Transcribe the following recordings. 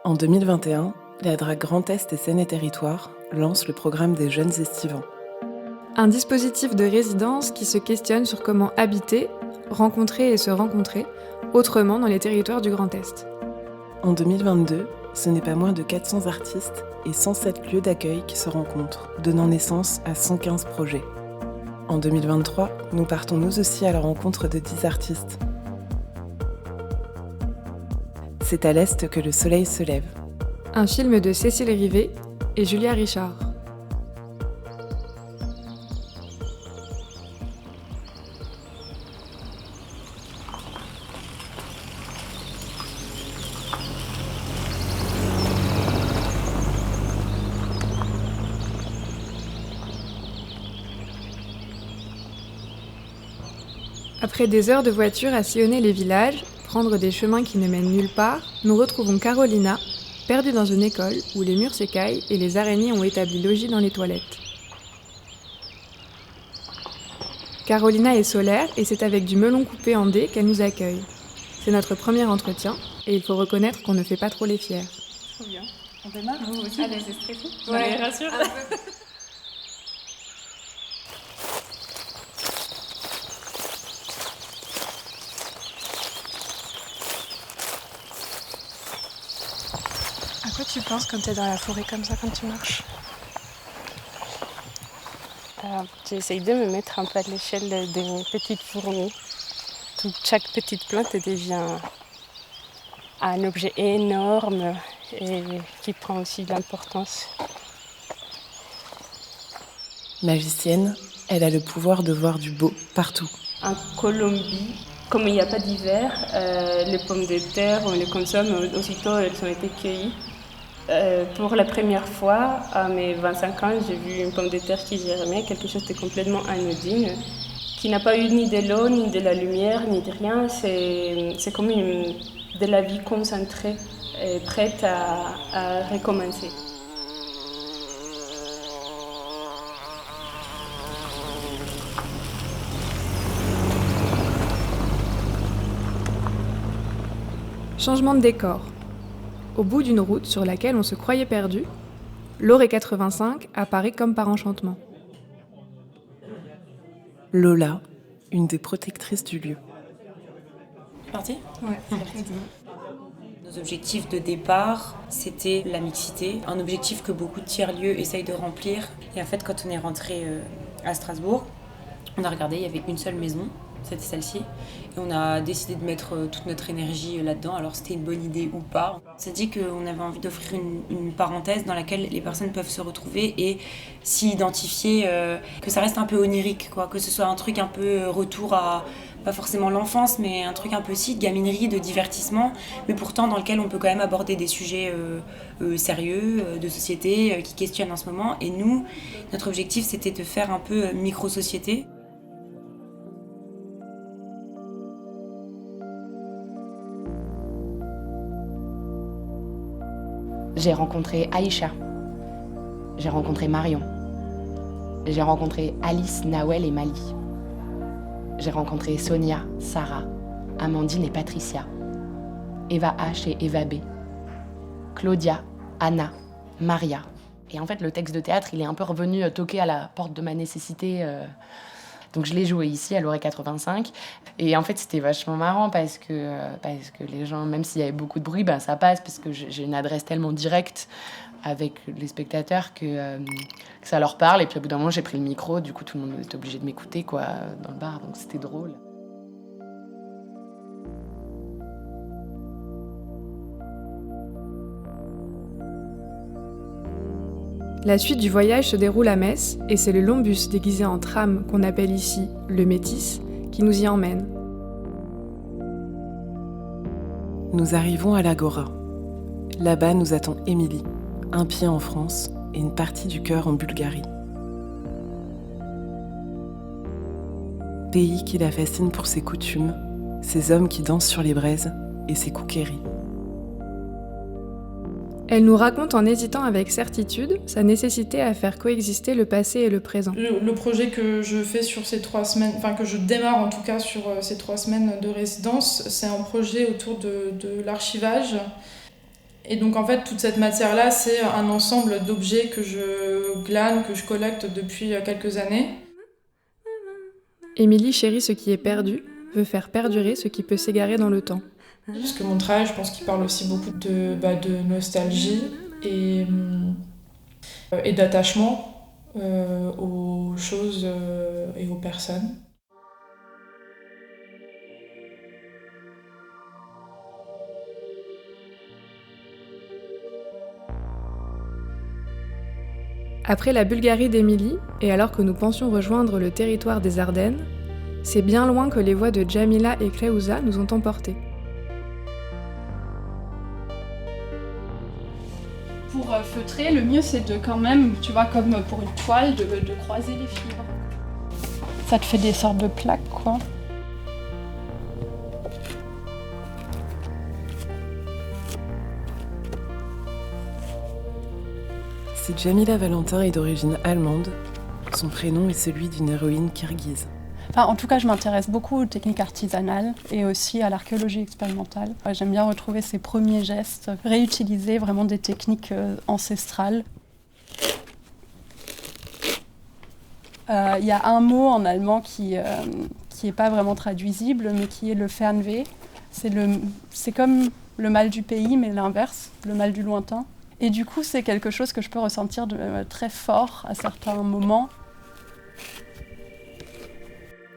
En 2021, la DRAC Grand Est et Seine et Territoires lance le programme des Jeunes Estivants. Un dispositif de résidence qui se questionne sur comment habiter, rencontrer et se rencontrer autrement dans les territoires du Grand Est. En 2022, ce n'est pas moins de 400 artistes et 107 lieux d'accueil qui se rencontrent, donnant naissance à 115 projets. En 2023, nous partons nous aussi à la rencontre de 10 artistes. C'est à l'Est que le soleil se lève. Un film de Cécile Rivet et Julia Richard. Après des heures de voiture à sillonner les villages, prendre des chemins qui ne mènent nulle part, nous retrouvons Carolina, perdue dans une école où les murs s'écaillent et les araignées ont établi logis dans les toilettes. Carolina est solaire et c'est avec du melon coupé en dés qu'elle nous accueille. C'est notre premier entretien et il faut reconnaître qu'on ne fait pas trop les fiers. Trop bien. On démarre? Vous aussi? Allez, c'est stressé? Ouais, rassure. À quoi tu penses quand t'es dans la forêt comme ça, quand tu marches? J'essaye de me mettre un peu à l'échelle des petites fourmis. Chaque petite plante devient un objet énorme et qui prend aussi de l'importance. Magicienne, elle a le pouvoir de voir du beau partout. En Colombie, comme il n'y a pas d'hiver, les pommes de terre, on les consomme aussitôt, elles ont été cueillies. Pour la première fois, à mes 25 ans, j'ai vu une pomme de terre qui germait, quelque chose de complètement anodine, qui n'a pas eu ni de l'eau, ni de la lumière, ni de rien. C'est comme de la vie concentrée, et prête à recommencer. Changement de décor. Au bout d'une route sur laquelle on se croyait perdu, l'Auré 85 apparaît comme par enchantement. Lola, une des protectrices du lieu. Parti ? Ouais, Nos objectifs de départ, c'était la mixité, un objectif que beaucoup de tiers-lieux essayent de remplir. Et en fait, quand on est rentré à Strasbourg, on a regardé, il y avait une seule maison, c'était celle-ci. Et on a décidé de mettre toute notre énergie là-dedans, alors c'était une bonne idée ou pas. On s'est dit qu'on avait envie d'offrir une parenthèse dans laquelle les personnes peuvent se retrouver et s'y identifier, que ça reste un peu onirique, quoi, que ce soit un truc un peu retour à, pas forcément l'enfance, mais un truc un peu aussi de gaminerie, de divertissement, mais pourtant dans lequel on peut quand même aborder des sujets sérieux, de société, qui questionnent en ce moment. Et nous, notre objectif, c'était de faire un peu micro-société. J'ai rencontré Aïcha, j'ai rencontré Marion, j'ai rencontré Alice, Nawel et Mali. J'ai rencontré Sonia, Sarah, Amandine et Patricia, Eva H et Eva B, Claudia, Anna, Maria. Et en fait, le texte de théâtre, il est un peu revenu toquer à la porte de ma nécessité. Donc je l'ai joué ici, à l'Auré 85. Et en fait, c'était vachement marrant parce que les gens, même s'il y avait beaucoup de bruit, ben, ça passe parce que j'ai une adresse tellement directe avec les spectateurs que ça leur parle. Et puis au bout d'un moment, j'ai pris le micro. Du coup, tout le monde était obligé de m'écouter quoi, dans le bar. Donc c'était drôle. La suite du voyage se déroule à Metz et c'est le long bus déguisé en tram qu'on appelle ici le Métis qui nous y emmène. Nous arrivons à l'Agora. Là-bas nous attend Émilie, un pied en France et une partie du cœur en Bulgarie. Pays qui la fascine pour ses coutumes, ses hommes qui dansent sur les braises et ses koukéris. Elle nous raconte en hésitant avec certitude sa nécessité à faire coexister le passé et le présent. Le projet que je fais sur ces 3 semaines, enfin que je démarre en tout cas sur ces 3 semaines de résidence, c'est un projet autour de l'archivage Et donc en fait toute cette matière-là, c'est un ensemble d'objets que je glane, que je collecte depuis quelques années. Émilie chérit ce qui est perdu, veut faire perdurer ce qui peut s'égarer dans le temps. Parce que mon travail, je pense qu'il parle aussi beaucoup de nostalgie et d'attachement aux choses et aux personnes. Après la Bulgarie d'Émilie, et alors que nous pensions rejoindre le territoire des Ardennes, c'est bien loin que les voix de Jamila et Kreuza nous ont emportés. Pour feutrer, le mieux c'est de quand même, tu vois, comme pour une toile, de croiser les fibres. Ça te fait des sortes de plaques, quoi. Si Jamila Valentin est d'origine allemande, son prénom est celui d'une héroïne kirghize. Enfin, en tout cas, je m'intéresse beaucoup aux techniques artisanales et aussi à l'archéologie expérimentale. J'aime bien retrouver ces premiers gestes, réutiliser vraiment des techniques ancestrales. Il y a un mot en allemand qui est pas vraiment traduisible, mais qui est le Fernweh. C'est comme le mal du pays, mais l'inverse, le mal du lointain. Et du coup, c'est quelque chose que je peux ressentir de très fort à certains moments.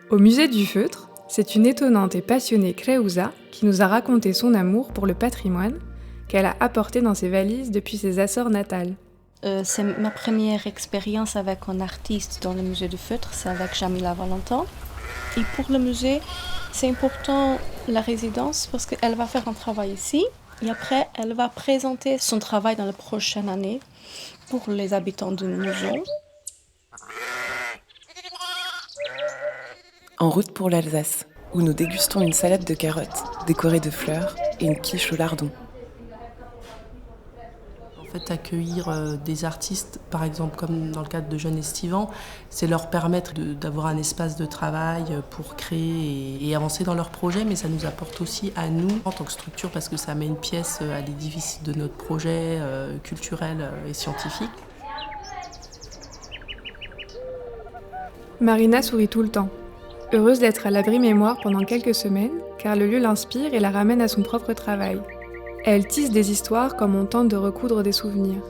Au musée du feutre, c'est une étonnante et passionnée Kreuza qui nous a raconté son amour pour le patrimoine qu'elle a apporté dans ses valises depuis ses Açores natales. C'est ma première expérience avec un artiste dans le musée du feutre, c'est avec Jamila Valentin. Et pour le musée, c'est important la résidence parce qu'elle va faire un travail ici et après elle va présenter son travail dans la prochaine année pour les habitants du musée. En route pour l'Alsace, où nous dégustons une salade de carottes décorée de fleurs et une quiche au lardon. En fait, accueillir des artistes, par exemple comme dans le cadre de Jeunes Estivants, c'est leur permettre d'avoir un espace de travail pour créer et avancer dans leurs projets, mais ça nous apporte aussi à nous, en tant que structure, parce que ça met une pièce à l'édifice de notre projet culturel et scientifique. Marina sourit tout le temps. Heureuse d'être à l'abri mémoire pendant quelques semaines, car le lieu l'inspire et la ramène à son propre travail. Elle tisse des histoires comme on tente de recoudre des souvenirs.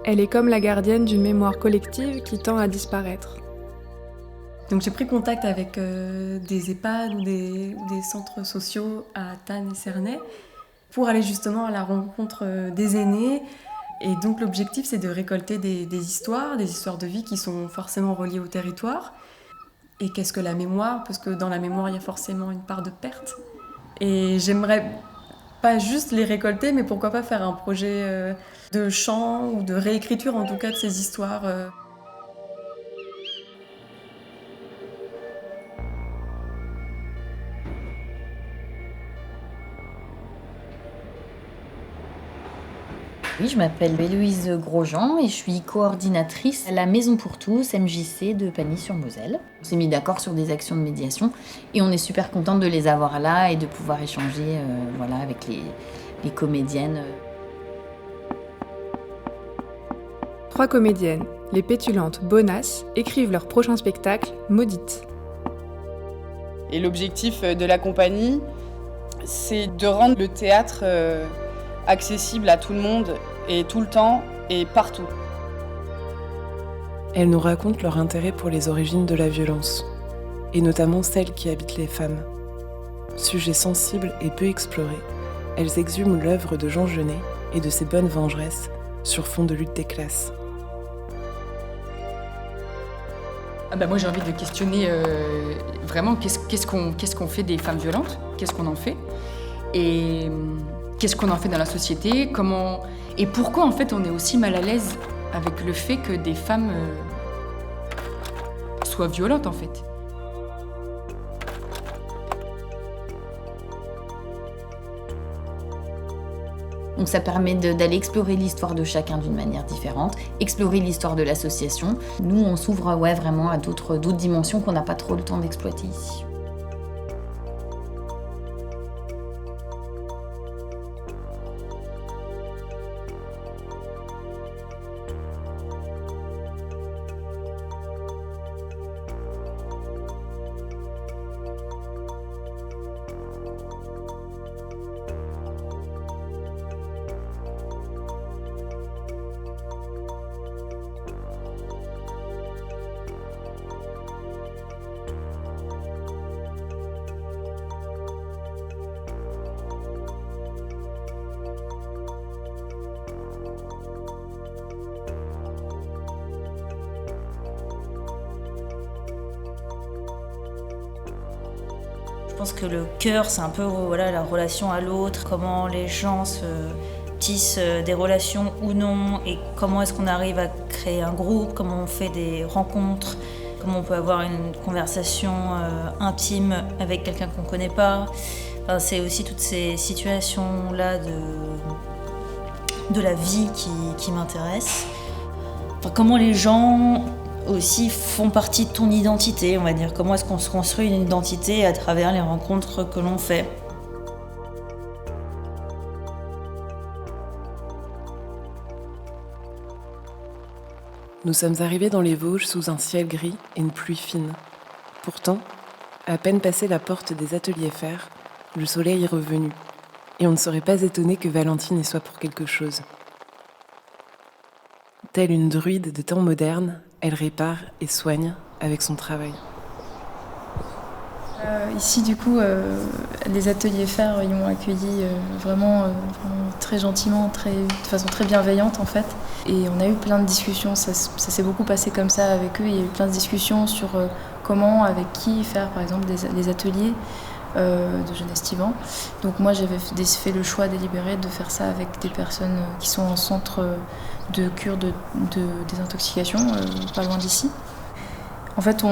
Elle est comme la gardienne d'une mémoire collective qui tend à disparaître. Donc j'ai pris contact avec des EHPAD ou des centres sociaux à Thann et Cernay pour aller justement à la rencontre des aînés. Et donc l'objectif, c'est de récolter des histoires de vie qui sont forcément reliées au territoire. Et qu'est-ce que la mémoire ? Parce que dans la mémoire, il y a forcément une part de perte. Et j'aimerais pas juste les récolter, mais pourquoi pas faire un projet de chant ou de réécriture, en tout cas, de ces histoires. Oui, je m'appelle Héloïse Grosjean et je suis coordinatrice à la Maison pour tous, MJC de Pagny-sur-Moselle. On s'est mis d'accord sur des actions de médiation et on est super contente de les avoir là et de pouvoir échanger avec les comédiennes. 3 comédiennes, les pétulantes Bonas, écrivent leur prochain spectacle, Maudite. Et l'objectif de la compagnie, c'est de rendre le théâtre accessible à tout le monde et tout le temps et partout. Elles nous racontent leur intérêt pour les origines de la violence, et notamment celles qui habitent les femmes. Sujet sensible et peu exploré, elles exhument l'œuvre de Jean Genet et de ses bonnes vengeresses sur fond de lutte des classes. Moi j'ai envie de questionner vraiment qu'est-ce qu'on fait des femmes violentes, qu'est-ce qu'on en fait et qu'est-ce qu'on en fait dans la société, et pourquoi en fait on est aussi mal à l'aise avec le fait que des femmes soient violentes en fait. Donc ça permet d'aller explorer l'histoire de chacun d'une manière différente, explorer l'histoire de l'association. Nous, on s'ouvre vraiment à d'autres dimensions qu'on n'a pas trop le temps d'exploiter ici. Je pense que le cœur, c'est un peu la relation à l'autre, comment les gens se tissent des relations ou non, et comment est-ce qu'on arrive à créer un groupe, comment on fait des rencontres, comment on peut avoir une conversation intime avec quelqu'un qu'on ne connaît pas. Enfin, c'est aussi toutes ces situations-là de la vie qui m'intéressent. Enfin, comment les gens aussi font partie de ton identité, on va dire. Comment est-ce qu'on se construit une identité à travers les rencontres que l'on fait. Nous sommes arrivés dans les Vosges sous un ciel gris et une pluie fine. Pourtant, à peine passé la porte des ateliers fer, le soleil est revenu, et on ne serait pas étonné que Valentine y soit pour quelque chose. Telle une druide de temps moderne, elle répare et soigne avec son travail. Ici, du coup, les ateliers fer, ils m'ont accueilli vraiment très gentiment, de façon très bienveillante en fait. Et on a eu plein de discussions, ça s'est beaucoup passé comme ça avec eux. Il y a eu plein de discussions sur comment, avec qui faire par exemple les ateliers de Jeune Estivant. Donc moi, j'avais fait le choix délibéré de faire ça avec des personnes qui sont en centre de cure de désintoxication, pas loin d'ici. En fait,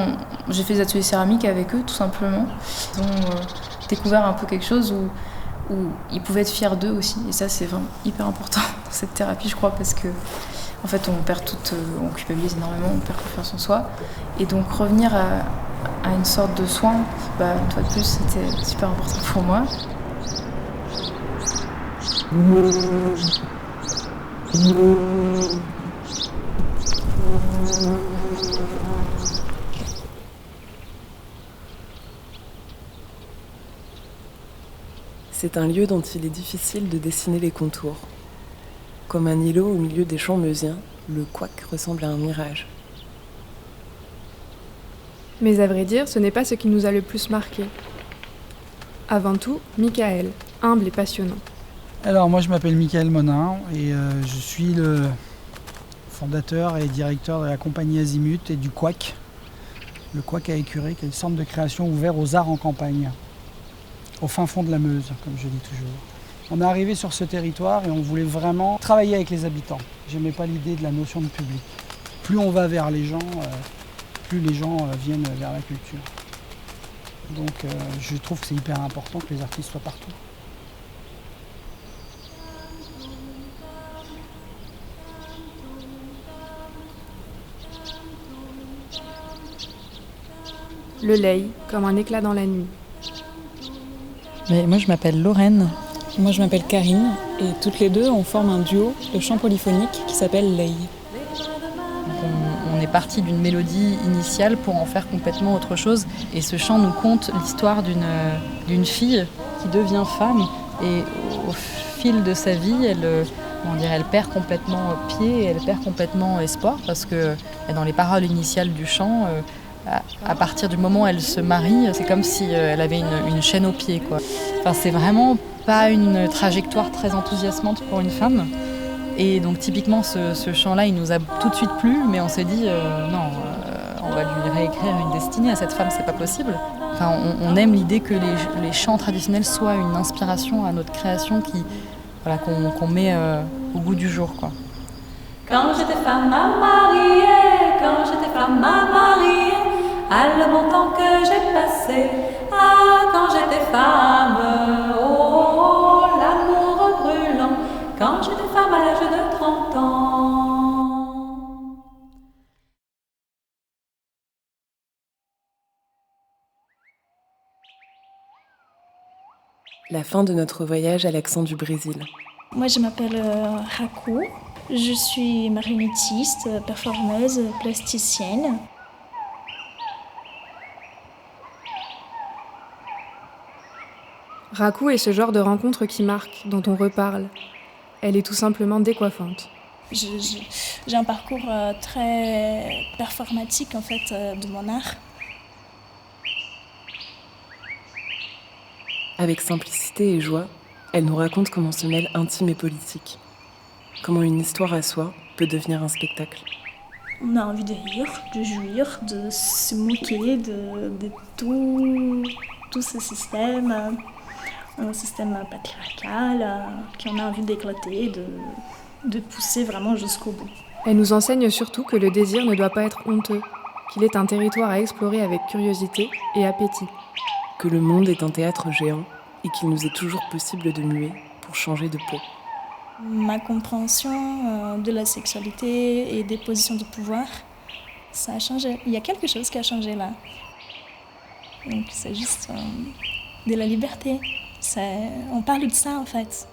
j'ai fait des ateliers céramiques avec eux, tout simplement. Ils ont découvert un peu quelque chose où ils pouvaient être fiers d'eux aussi. Et ça, c'est vraiment hyper important dans cette thérapie, je crois, parce que en fait, on culpabilise énormément, on perd confiance en soi. Et donc, revenir à une sorte de soin, une fois de plus, c'était super important pour moi. C'est un lieu dont il est difficile de dessiner les contours. Comme un îlot au milieu des champs meusiens, le couac ressemble à un mirage. Mais à vrai dire, ce n'est pas ce qui nous a le plus marqué. Avant tout, Michael, humble et passionnant. Alors moi je m'appelle Michael Monin et je suis le fondateur et directeur de la compagnie Azimut et du Couac. Le Couac à Écureuil, qui est le centre de création ouvert aux arts en campagne, au fin fond de la Meuse, comme je dis toujours. On est arrivé sur ce territoire et on voulait vraiment travailler avec les habitants. J'aimais pas l'idée de la notion de public. Plus on va vers les gens, plus les gens viennent vers la culture. Donc je trouve que c'est hyper important que les artistes soient partout. Le Ley, comme un éclat dans la nuit. Mais moi je m'appelle Lorraine. Moi je m'appelle Karine et toutes les deux on forme un duo de chant polyphonique qui s'appelle Ley. On est parti d'une mélodie initiale pour en faire complètement autre chose et ce chant nous conte l'histoire d'une fille qui devient femme et au fil de sa vie elle perd complètement pied et elle perd complètement espoir parce que dans les paroles initiales du chant à partir du moment où elle se marie, c'est comme si elle avait une chaîne au pied, quoi. Enfin, c'est vraiment pas une trajectoire très enthousiasmante pour une femme. Et donc typiquement ce chant-là, il nous a tout de suite plu, mais on s'est dit non, on va lui réécrire une destinée à cette femme, c'est pas possible. Enfin, on aime l'idée que les chants traditionnels soient une inspiration à notre création qu'on met au goût du jour, quoi. Quand j'étais femme à marier, quand j'étais femme à marier, à le bon temps que j'ai passé, quand j'étais femme, oh, l'amour brûlant, quand j'étais femme à l'âge de 30 ans. La fin de notre voyage à l'accent du Brésil. Moi je m'appelle Raku, je suis marionnettiste, performeuse, plasticienne. Raku est ce genre de rencontre qui marque, dont on reparle. Elle est tout simplement décoiffante. J'ai un parcours très performatique en fait de mon art. Avec simplicité et joie, elle nous raconte comment se mêlent intime et politique. Comment une histoire à soi peut devenir un spectacle. On a envie de rire, de jouir, de se moquer, de tout tout ce système, un système patriarcal qu'on a envie d'éclater, de pousser vraiment jusqu'au bout. Elle nous enseigne surtout que le désir ne doit pas être honteux, qu'il est un territoire à explorer avec curiosité et appétit. Que le monde est un théâtre géant et qu'il nous est toujours possible de muer pour changer de peau. Ma compréhension de la sexualité et des positions de pouvoir, ça a changé. Il y a quelque chose qui a changé là. Donc c'est juste de la liberté. On parle de ça en fait.